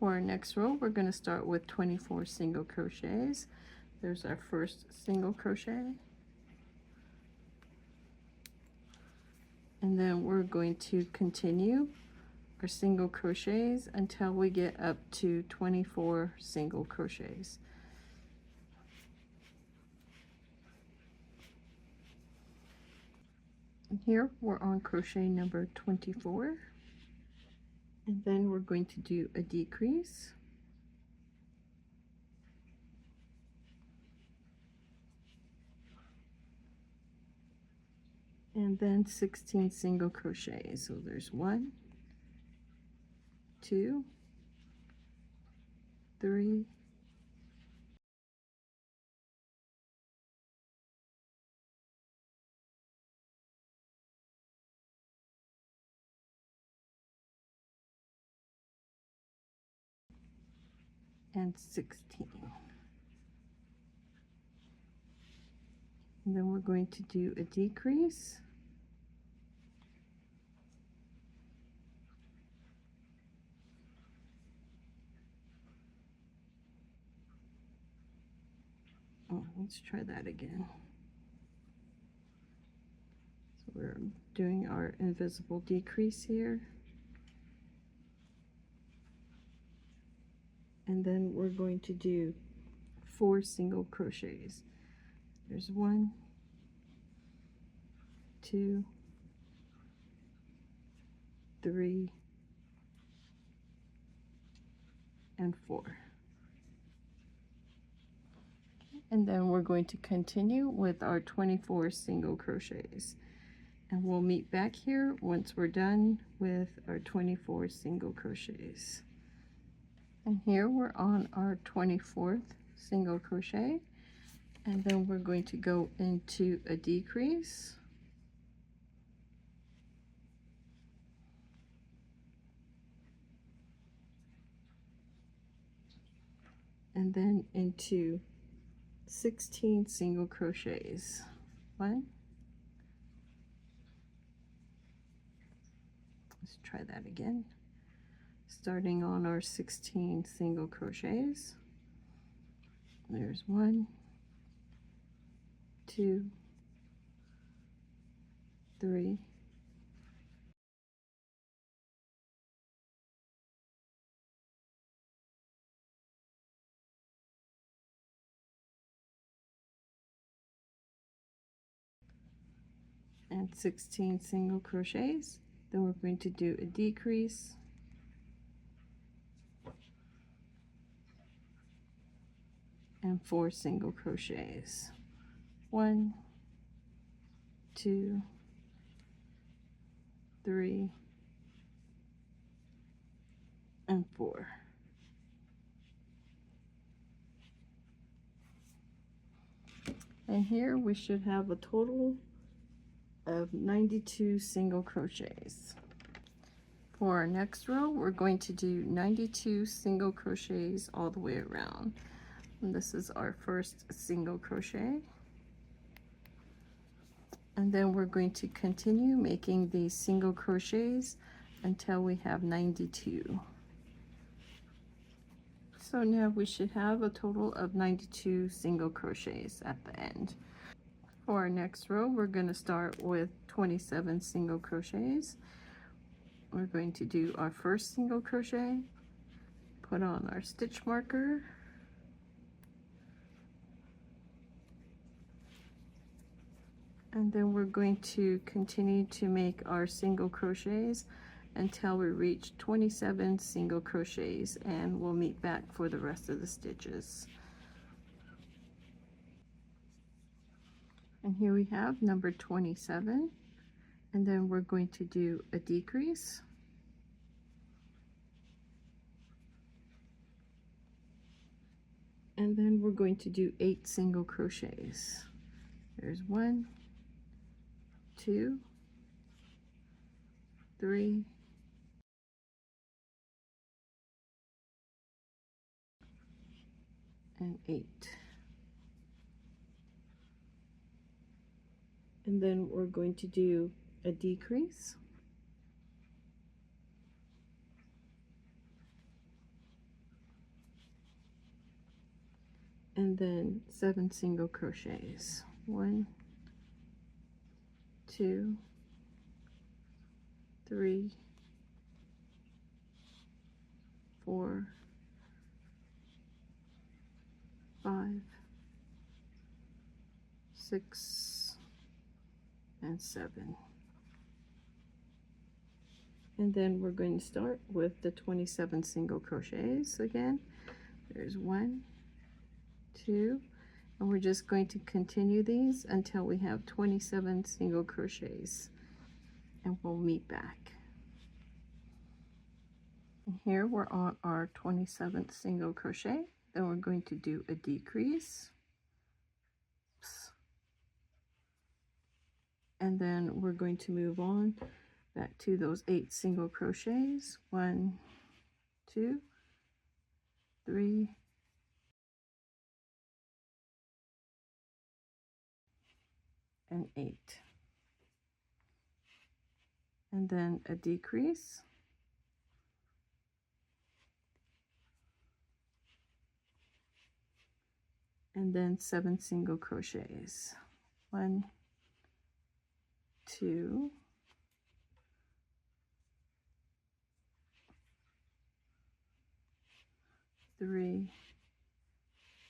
For our next row, we're going to start with 24 single crochets. There's our first single crochet. And then we're going to continue our single crochets until we get up to 24 single crochets. And here we're on crochet number 24. And then we're going to do a decrease. And then 16 single crochets. So there's 1, 2, 3, and 16. And then we're going to do a decrease. Oh, let's try that again. So we're doing our invisible decrease here. And then we're going to do 4 single crochets. There's 1, 2, 3, and 4. And then we're going to continue with our 24 single crochets. And we'll meet back here once we're done with our 24 single crochets. And here we're on our 24th single crochet. And then we're going to go into a decrease. And then into 16 single crochets. 1. Let's try that again. Starting on our 16 single crochets. There's 1, 2, 3, and 16 single crochets. Then we're going to do a decrease. And 4 single crochets. 1, 2, 3, and 4. And here we should have a total of 92 single crochets. For our next row, we're going to do 92 single crochets all the way around. And this is our first single crochet. And then we're going to continue making these single crochets until we have 92. So now we should have a total of 92 single crochets at the end. For our next row, we're going to start with 27 single crochets. We're going to do our first single crochet, put on our stitch marker, and then we're going to continue to make our single crochets until we reach 27 single crochets, and we'll meet back for the rest of the stitches. And here we have number 27, and then we're going to do a decrease, and then we're going to do 8 single crochets. There's 1, 2, 3, and 8. And then we're going to do a decrease, and then 7 single crochets. 1, 2, 3, 4, 5, 6, and 7. And then we're going to start with the 27 single crochets again. There's 1, 2, and we're just going to continue these until we have 27 single crochets, and we'll meet back. And here we're on our 27th single crochet. Then we're going to do a decrease. And then we're going to move on back to those 8 single crochets. 1, 2, 3, and 8. And then a decrease. And then 7 single crochets. 1, 2, 3,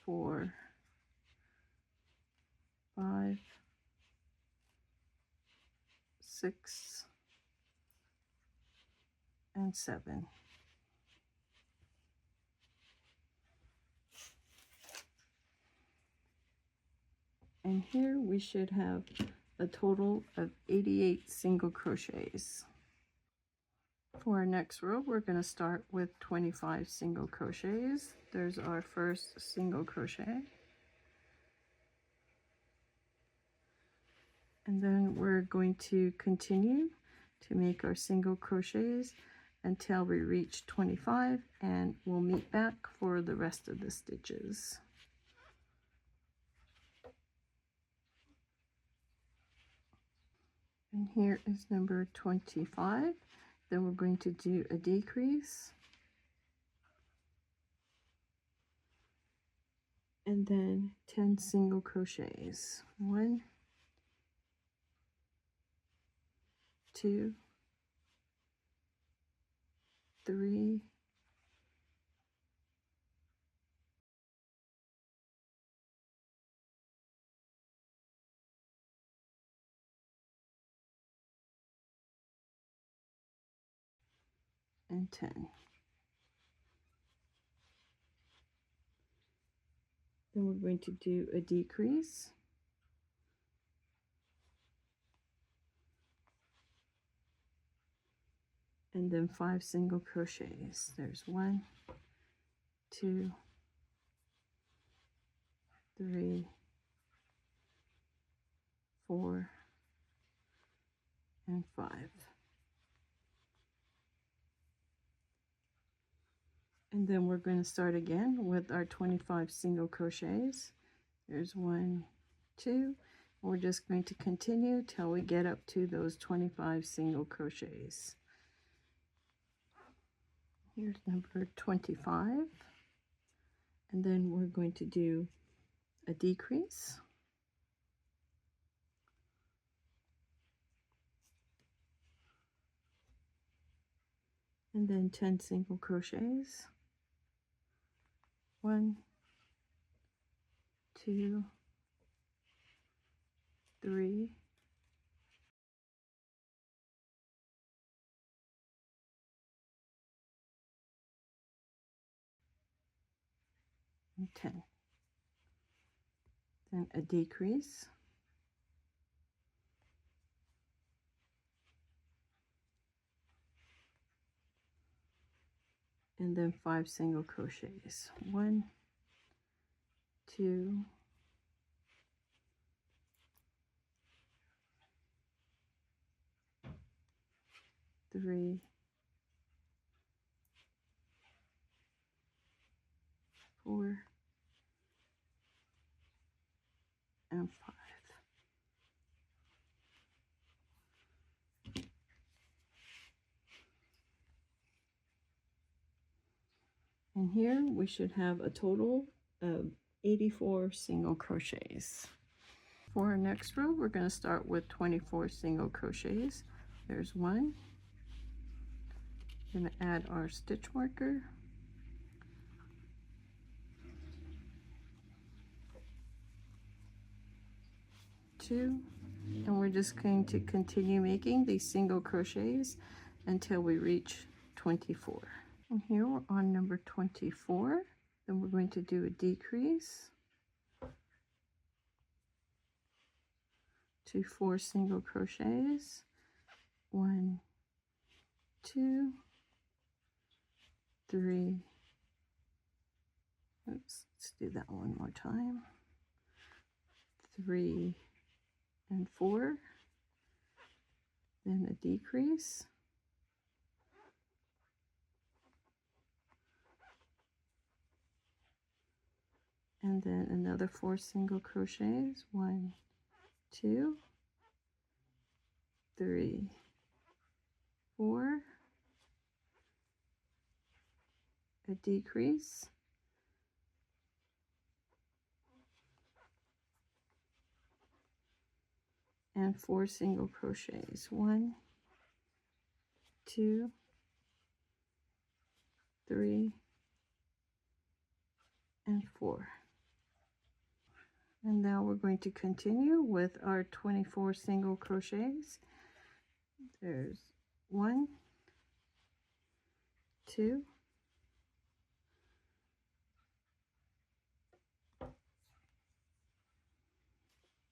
4, 5, 6, and 7. And here we should have a total of 88 single crochets. For our next row, we're going to start with 25 single crochets. There's our first single crochet. And then we're going to continue to make our single crochets until we reach 25, and we'll meet back for the rest of the stitches. And here is number 25. Then we're going to do a decrease. And then 10 single crochets. 1, 2, 3, 10. Then we're going to do a decrease. And then 5 single crochets. There's 1, 2, 3, 4, and 5. And then we're going to start again with our 25 single crochets. There's 1, 2. We're just going to continue till we get up to those 25 single crochets. Here's number 25. And then we're going to do a decrease. And then 10 single crochets. 1, 2, 3, and 10. Then a decrease. And then 5 single crochets. 1, 2, 3, 4, and 5. And here we should have a total of 84 single crochets. For our next row, we're going to start with 24 single crochets. There's one. We're going to add our stitch marker. Two, and we're just going to continue making these single crochets until we reach 24. And here we're on number 24. Then we're going to do a decrease to 4 single crochets. 1, 2, 3. Oops, let's do that one more time. 3 and 4. Then a decrease. And then another 4 single crochets. 1, 2, 3, 4. A decrease. And 4 single crochets. 1, 2, 3, and 4. And now we're going to continue with our 24 single crochets. There's 1, 2,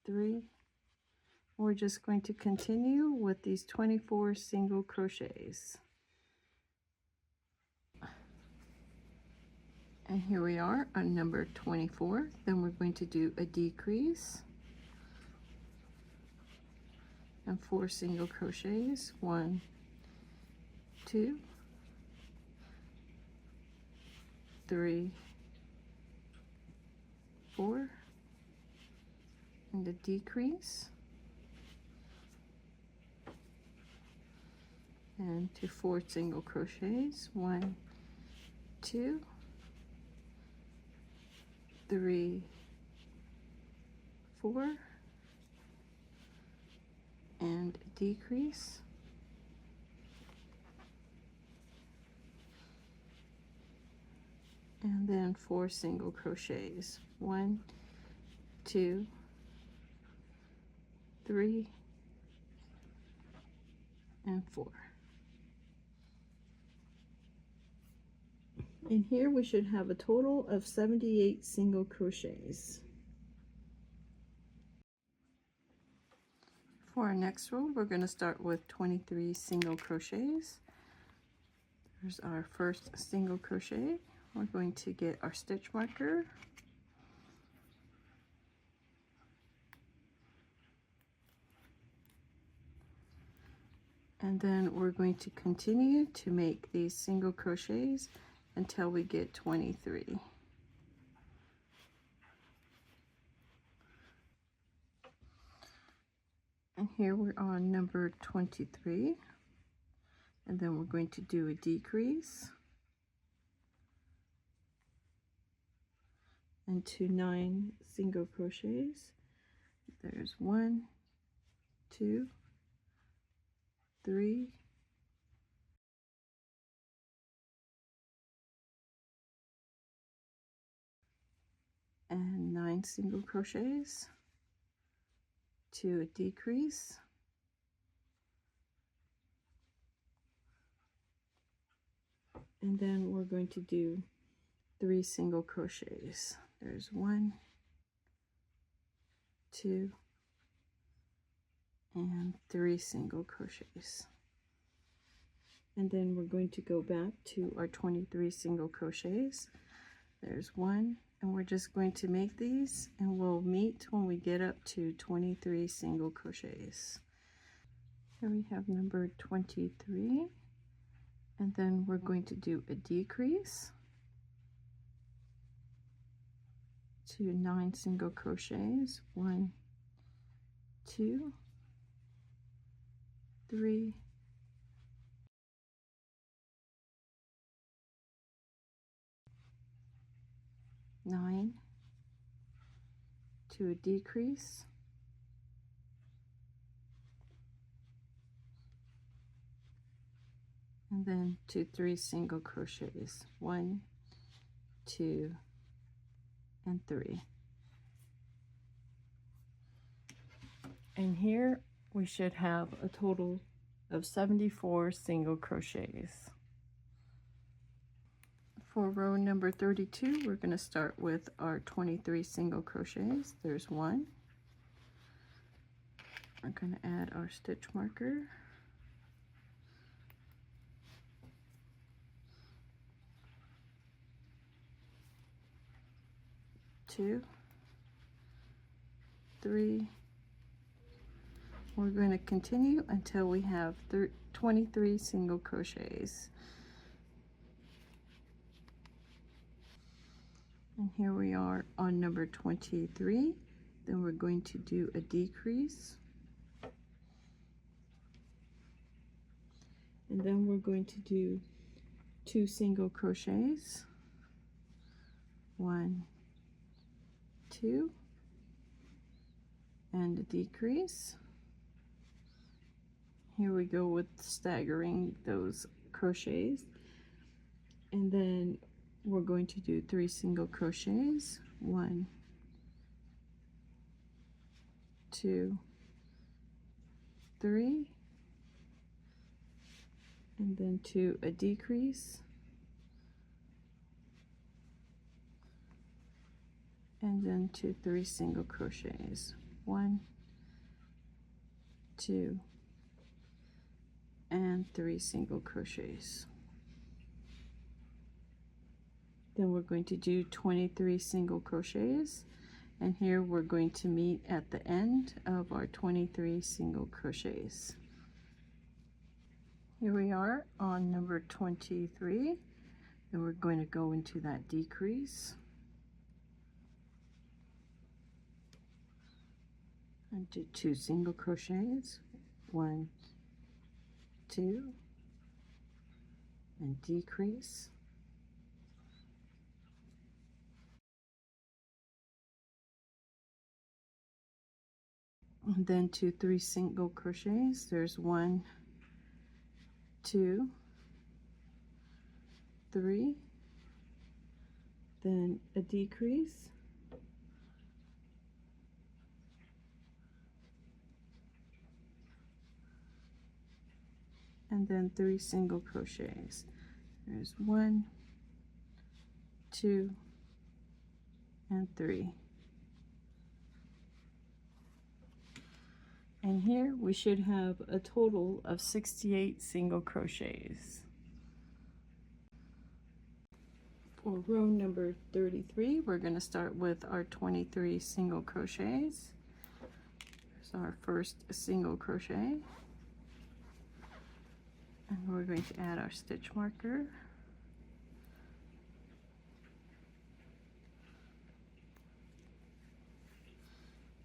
3. We're just going to continue with these 24 single crochets. And here we are on number 24. Then we're going to do a decrease and 4 single crochets. 1, 2, 3, 4, and a decrease, and to 4 single crochets. 1, 2, 3, 4, and a decrease, and then 4 single crochets. 1, 2, 3, and 4. And here we should have a total of 78 single crochets. For our next row, we're going to start with 23 single crochets. There's our first single crochet. We're going to get our stitch marker. And then we're going to continue to make these single crochets until we get 23. And here we're on number 23. And then we're going to do a decrease into 9 single crochets. There's 1, 2, 3, and 9 single crochets, to a decrease, and then we're going to do 3 single crochets. There's 1, 2, and 3 single crochets. And then we're going to go back to our 23 single crochets. There's 1, and we're just going to make these, and we'll meet when we get up to 23 single crochets. Here we have number 23, and then we're going to do a decrease to 9 single crochets. 1, 2, 3, 9, to a decrease, and then to 3 single crochets, 1, 2, and 3. And here we should have a total of 74 single crochets. For row number 32, we're going to start with our 23 single crochets. There's 1. We're going to add our stitch marker. 2, 3. We're going to continue until we have 23 single crochets. And here we are on number 23. Then we're going to do a decrease. And then we're going to do 2 single crochets. 1, 2, and a decrease. Here we go with staggering those crochets. And then we're going to do 3 single crochets. 1, 2, 3, and then 2 a decrease, and then 2 3 single crochets. 1, 2, and 3 single crochets. Then we're going to do 23 single crochets, and here we're going to meet at the end of our 23 single crochets. Here we are on number 23, and we're going to go into that decrease and do 2 single crochets. 1, 2, and decrease. And then 2 3 single crochets. There's 1, 2, 3, then a decrease, and then 3 single crochets. There's 1, 2, and 3. And here we should have a total of 68 single crochets. For row number 33, we're going to start with our 23 single crochets. Here's our first single crochet. And we're going to add our stitch marker.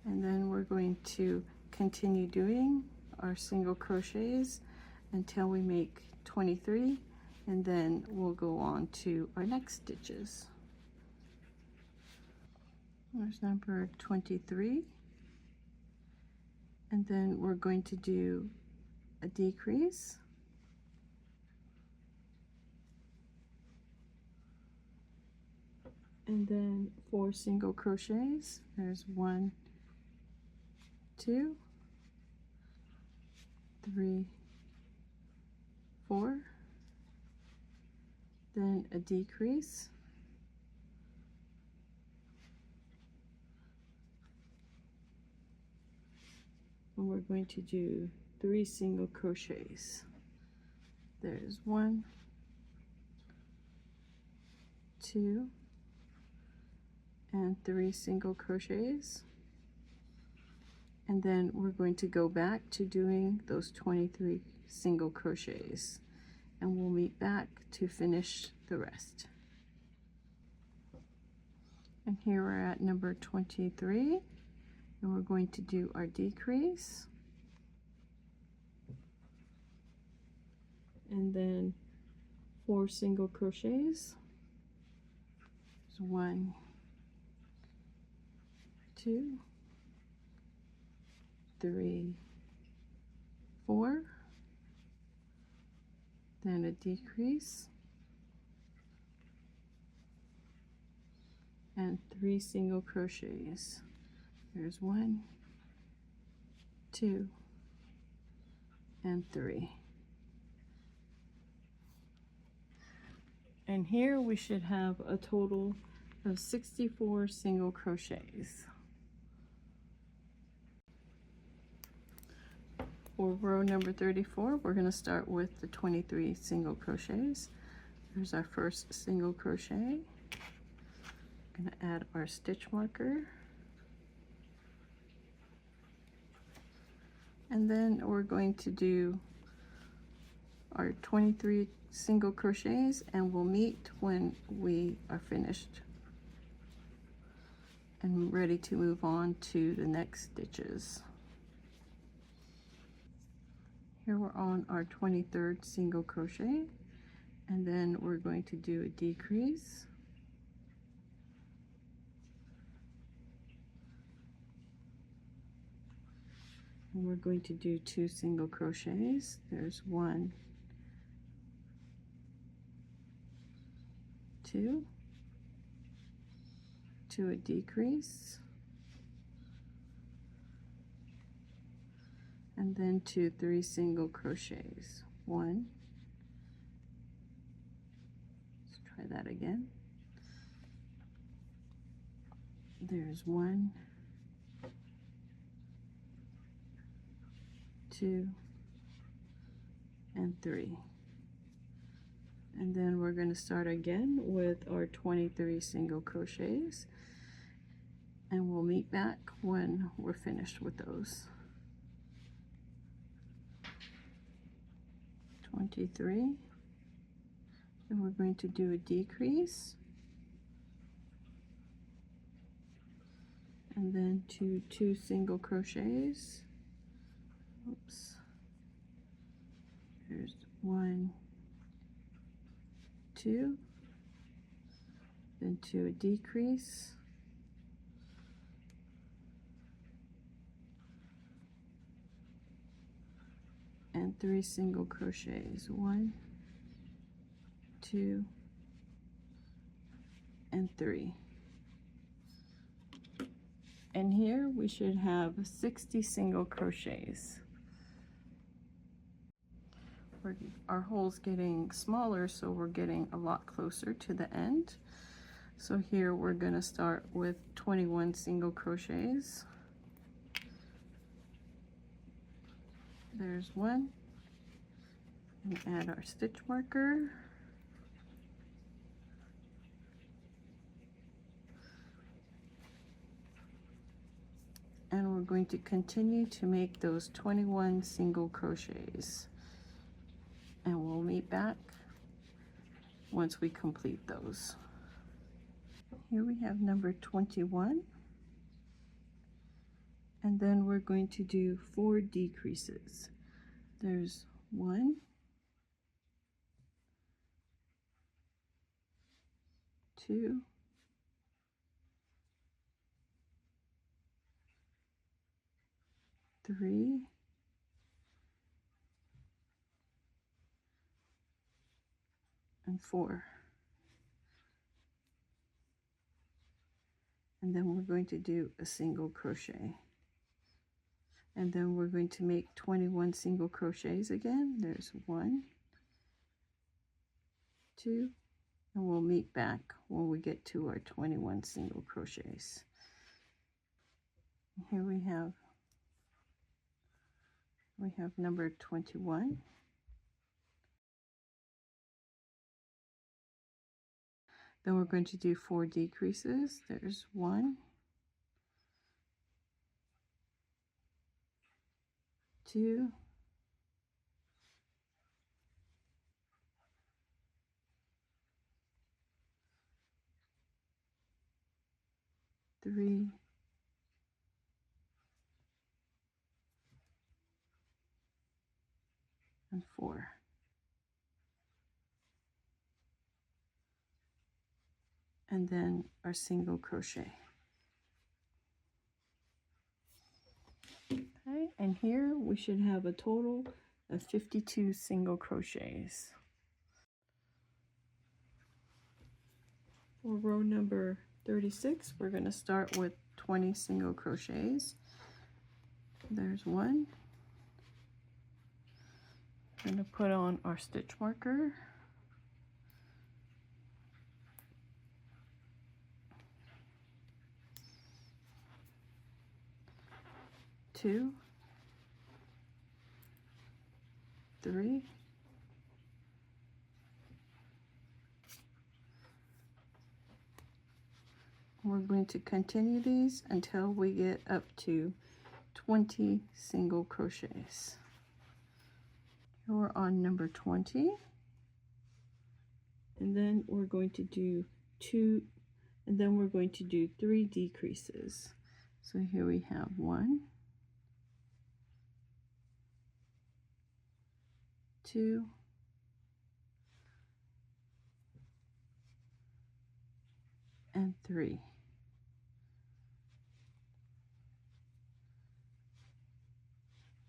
And then we're going to continue doing our single crochets until we make 23, and then we'll go on to our next stitches. There's number 23, and then we're going to do a decrease, and then 4 single crochets. There's 1, 2, 3, 4, then a decrease, and we're going to do 3 single crochets. There's 1, 2, and 3 single crochets. And then we're going to go back to doing those 23 single crochets, and we'll meet back to finish the rest. And here we're at number 23, and we're going to do our decrease, and then 4 single crochets. There's 1, 2, 3, 4, then a decrease, and 3 single crochets. There's 1, 2, and 3. And here we should have a total of 64 single crochets. For row number 34, we're going to start with the 23 single crochets. There's our first single crochet. Going to add our stitch marker. And then we're going to do our 23 single crochets, and we'll meet when we are finished and ready to move on to the next stitches. Here we're on our 23rd single crochet, and then we're going to do a decrease, and we're going to do 2 single crochets. There's 1, 2, to a decrease, and then 2 3 single crochets. 1, let's try that again. There's 1, 2, and 3. And then we're going to start again with our 23 single crochets, and we'll meet back when we're finished with those. 23, and we're going to do a decrease, and then 2 single crochets. Oops. There's 1, 2, then 2 a decrease, and 3 single crochets. 1, 2, and 3. And here we should have 60 single crochets. Our hole's getting smaller, so we're getting a lot closer to the end. So here we're going to start with 21 single crochets. There's 1, and add our stitch marker. And we're going to continue to make those 21 single crochets. And we'll meet back once we complete those. Here we have number 21. And then we're going to do 4 decreases. There's 1, 2, 3, and 4. And then we're going to do a single crochet. And then we're going to make 21 single crochets again. There's 1, 2, and we'll meet back when we get to our 21 single crochets. Here we have number 21. Then we're going to do 4 decreases. There's 1, 2, 3, and 4. And then our single crochet. Okay, and here we should have a total of 52 single crochets. For row number 36, we're going to start with 20 single crochets. There's one. I'm going to put on our stitch marker. Two, three, we're going to continue these until we get up to 20 single crochets. Here we're on number 20, and then we're going to do three decreases. So here we have 1, 2, and 3.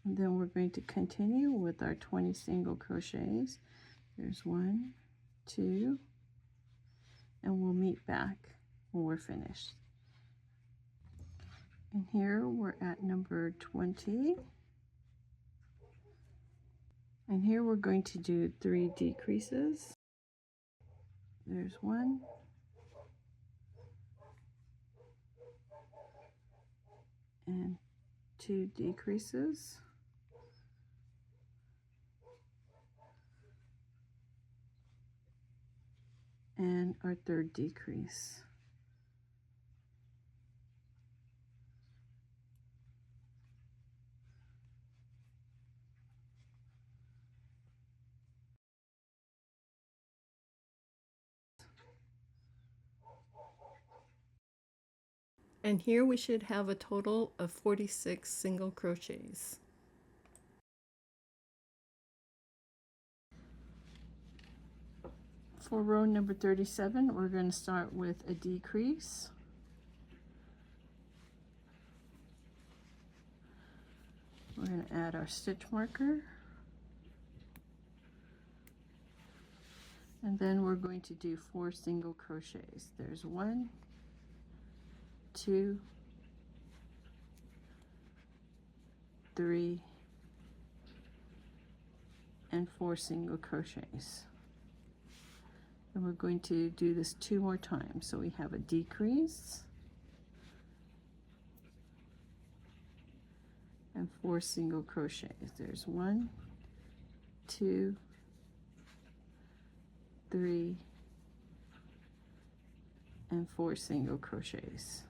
And then we're going to continue with our 20 single crochets. There's 1, 2, and we'll meet back when we're finished. And here we're at number 20. And here we're going to do 3 decreases. There's 1, and 2 decreases. And our third decrease. And here we should have a total of 46 single crochets. For row number 37, we're going to start with a decrease. We're going to add our stitch marker. And then we're going to do 4 single crochets. There's 1, 2, 3, and 4 single crochets. And we're going to do this 2 more times. So we have a decrease and 4 single crochets. There's 1, 2, 3, and 4 single crochets.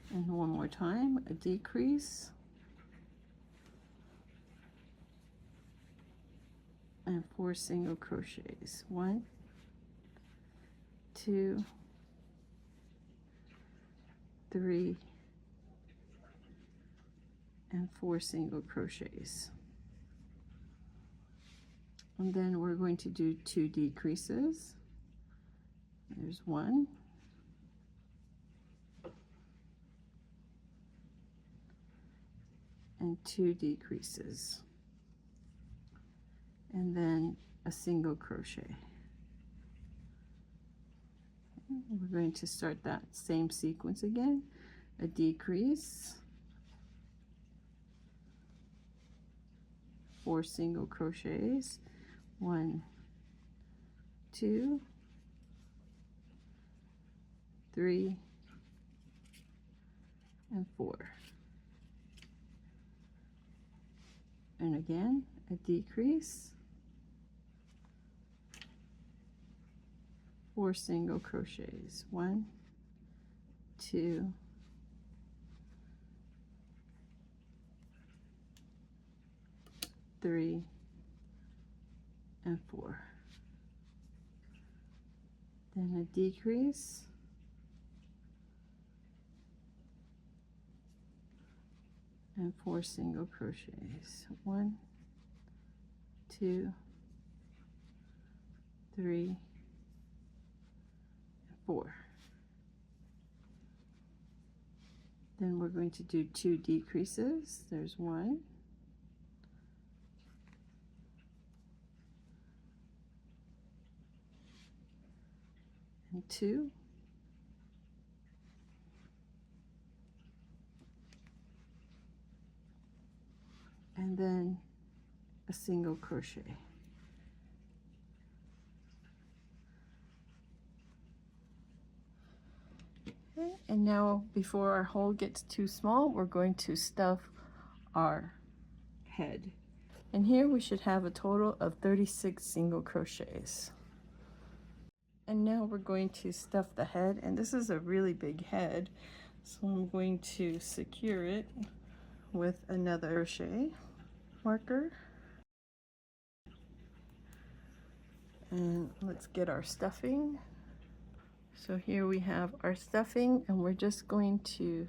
And one more time, a decrease and 4 single crochets. 1, 2, 3, and 4 single crochets. And then we're going to do 2 decreases. There's 1, and 2 decreases, and then a single crochet. We're going to start that same sequence again. A decrease, 4 single crochets, 1, 2, 3, and 4. And again, a decrease, 4 single crochets, 1, 2, 3, and 4. Then a decrease, and 4 single crochets, 1, 2, 3, and 4. Then we're going to do 2 decreases. There's 1. And 2. And then a single crochet. Okay, and now before our hole gets too small, we're going to stuff our head. And here we should have a total of 36 single crochets. And now we're going to stuff the head, and this is a really big head, so I'm going to secure it with another crochet marker. And let's get our stuffing. So here we have our stuffing, and we're just going to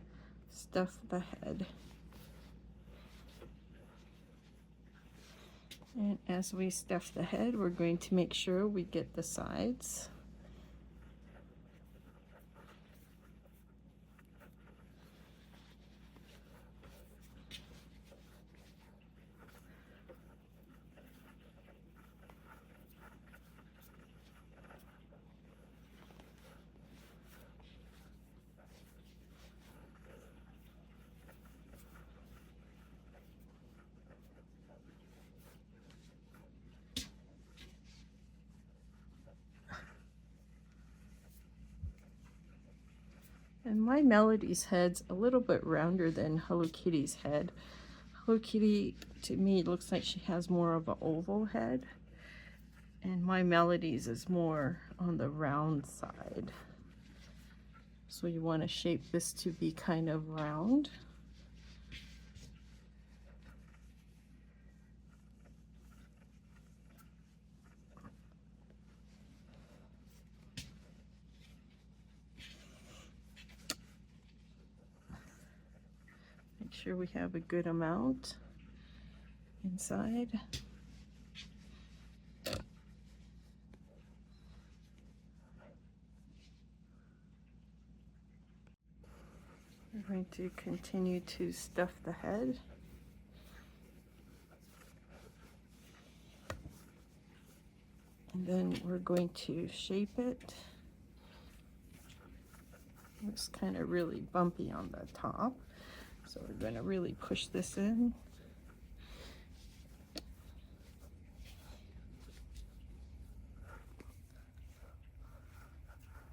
stuff the head. And as we stuff the head, we're going to make sure we get the sides. And my Melody's head's a little bit rounder than Hello Kitty's head. Hello Kitty, to me, looks like she has more of an oval head. And my Melody's is more on the round side. So you want to shape this to be kind of round. Make sure we have a good amount inside. We're going to continue to stuff the head. And then we're going to shape it. It's kind of really bumpy on the top. So we're going to really push this in.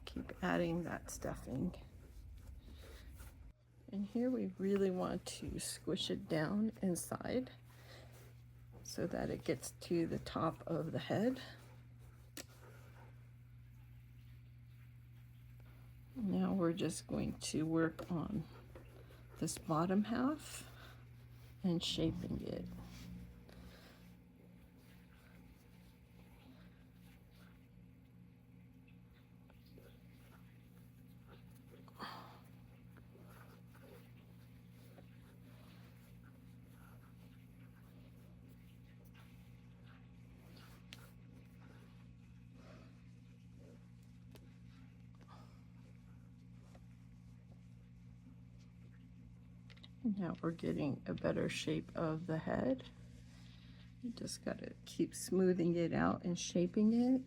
Keep adding that stuffing. And here we really want to squish it down inside so that it gets to the top of the head. Now we're just going to work on this bottom half and shaping it. Now we're getting a better shape of the head. You just got to keep smoothing it out and shaping it.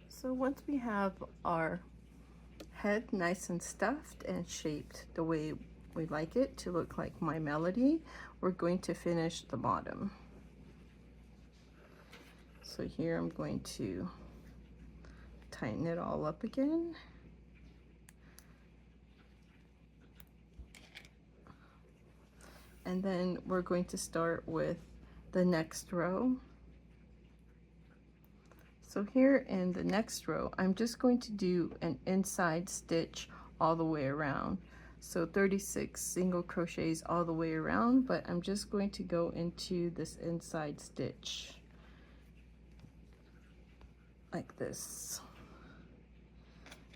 So once we have our head nice and stuffed and shaped the way we like it to look like My Melody, we're going to finish the bottom. So here I'm going to tighten it all up again. And then we're going to start with the next row. So here in the next row, I'm just going to do an inside stitch all the way around. So 36 single crochets all the way around, but I'm just going to go into this inside stitch like this.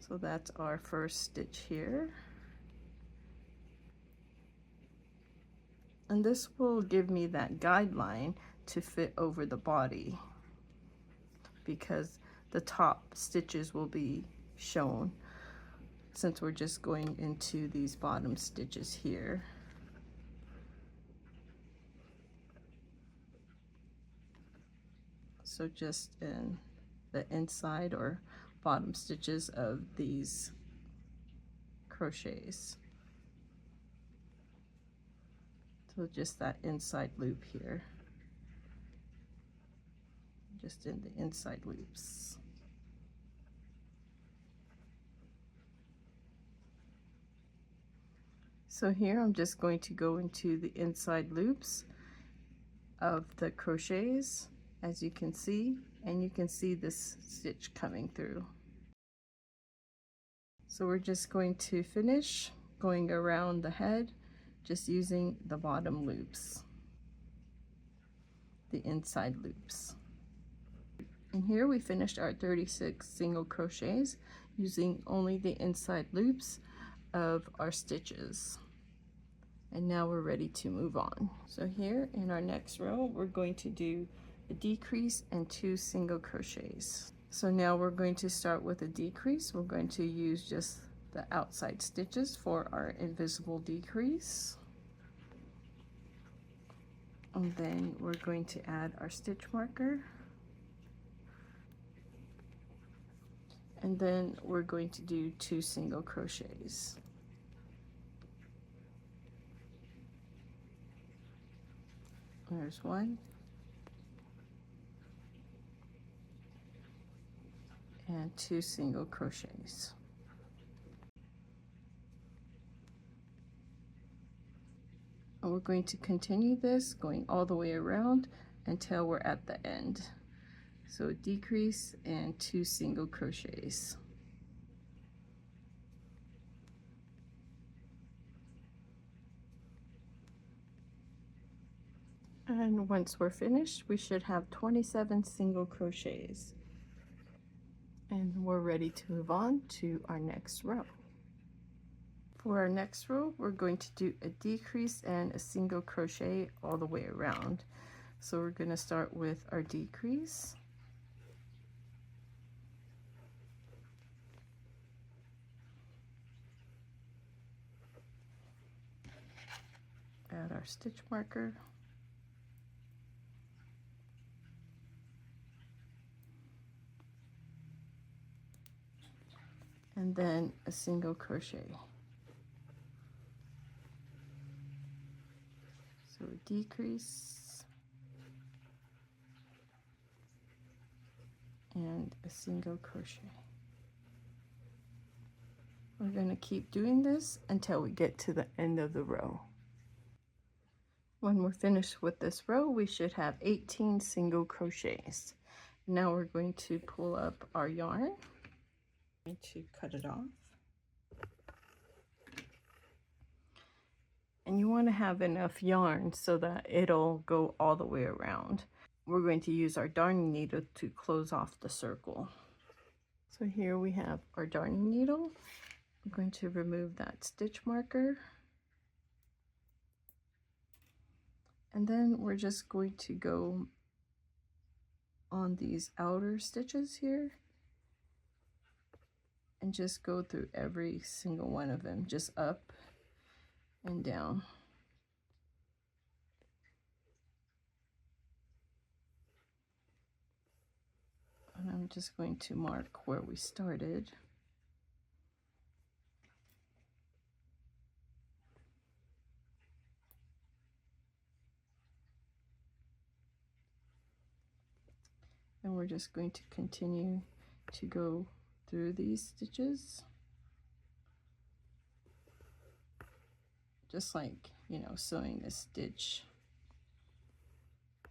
So that's our first stitch here. And this will give me that guideline to fit over the body because the top stitches will be shown since we're just going into these bottom stitches here. So just in the inside or bottom stitches of these crochets. So just that inside loop here, just in the inside loops. So here I'm just going to go into the inside loops of the crochets, as you can see, and you can see this stitch coming through. So we're just going to finish going around the head, just using the bottom loops, the inside loops. And here we finished our 36 single crochets using only the inside loops of our stitches. And now we're ready to move on. So here in our next row, we're going to do a decrease and 2 single crochets. So now we're going to start with a decrease. We're going to use just the outside stitches for our invisible decrease. And then we're going to add our stitch marker. And then we're going to do 2 single crochets. There's 1. And 2 single crochets. And we're going to continue this going all the way around until we're at the end. So decrease and 2 single crochets. And once we're finished, we should have 27 single crochets. And we're ready to move on to our next row. For our next row, we're going to do a decrease and a single crochet all the way around. So we're going to start with our decrease. Add our stitch marker. And then a single crochet. So a decrease and a single crochet. We're going to keep doing this until we get to the end of the row. When we're finished with this row, we should have 18 single crochets. Now we're going to pull up our yarn. I'm going to cut it off. And you want to have enough yarn so that it'll go all the way around. We're going to use our darning needle to close off the circle. So here we have our darning needle. I'm going to remove that stitch marker. And then we're just going to go on these outer stitches here and just go through every single one of them, just up and down. And I'm just going to mark where we started. And we're just going to continue to go through these stitches. Just like, you know, sewing a stitch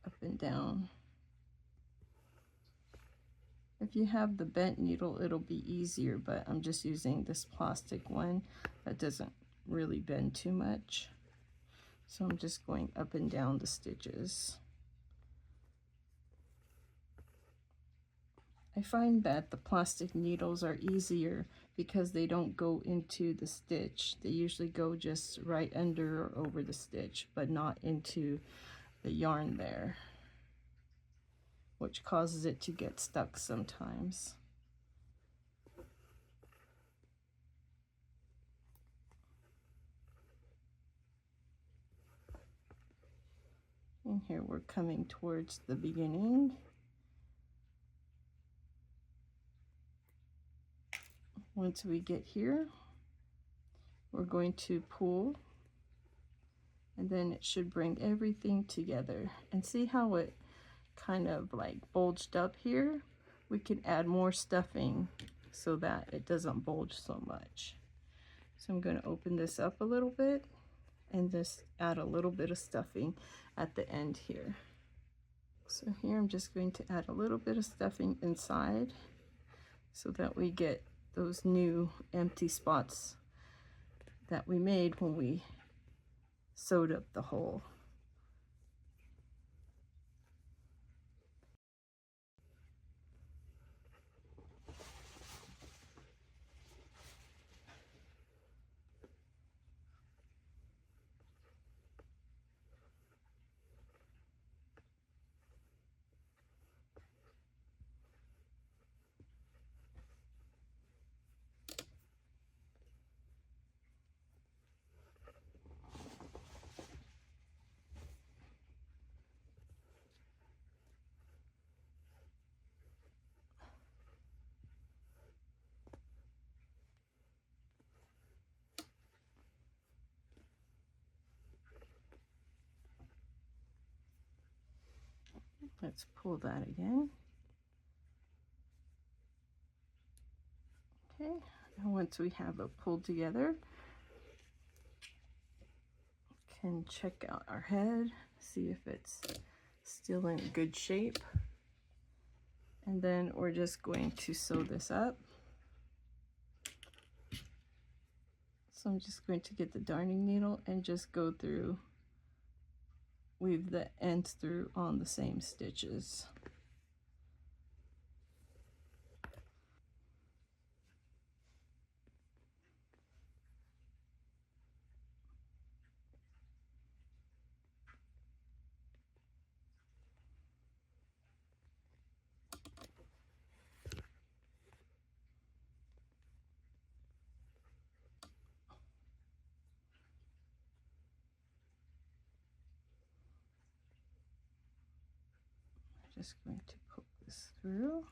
up and down. If you have the bent needle, it'll be easier, but I'm just using this plastic one that doesn't really bend too much. So I'm just going up and down the stitches. I find that the plastic needles are easier because they don't go into the stitch. They usually go just right under or over the stitch, but not into the yarn there, which causes it to get stuck sometimes. And here we're coming towards the beginning. Once we get here, we're going to pull, and then it should bring everything together. And see how it kind of like bulged up here? We can add more stuffing so that it doesn't bulge so much. So I'm going to open this up a little bit and just add a little bit of stuffing at the end here. So here I'm just going to add a little bit of stuffing inside so that we get those new empty spots that we made when we sewed up the hole. Let's pull that again. Okay, and once we have it pulled together, can check out our head, see if it's still in good shape. And then we're just going to sew this up. So I'm just going to get the darning needle and just go through, weave the ends through on the same stitches. Just going to poke this through.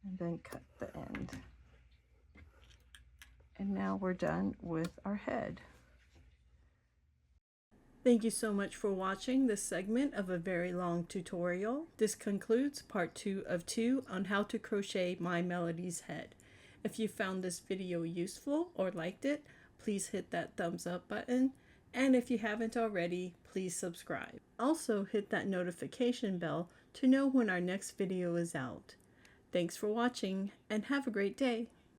And then cut the end. And now we're done with our head. Thank you so much for watching this segment of a very long tutorial. This concludes part 2 of 2 on how to crochet My Melody's head. If you found this video useful or liked it, please hit that thumbs up button. And if you haven't already, please subscribe. Also hit that notification bell to know when our next video is out. Thanks for watching and have a great day.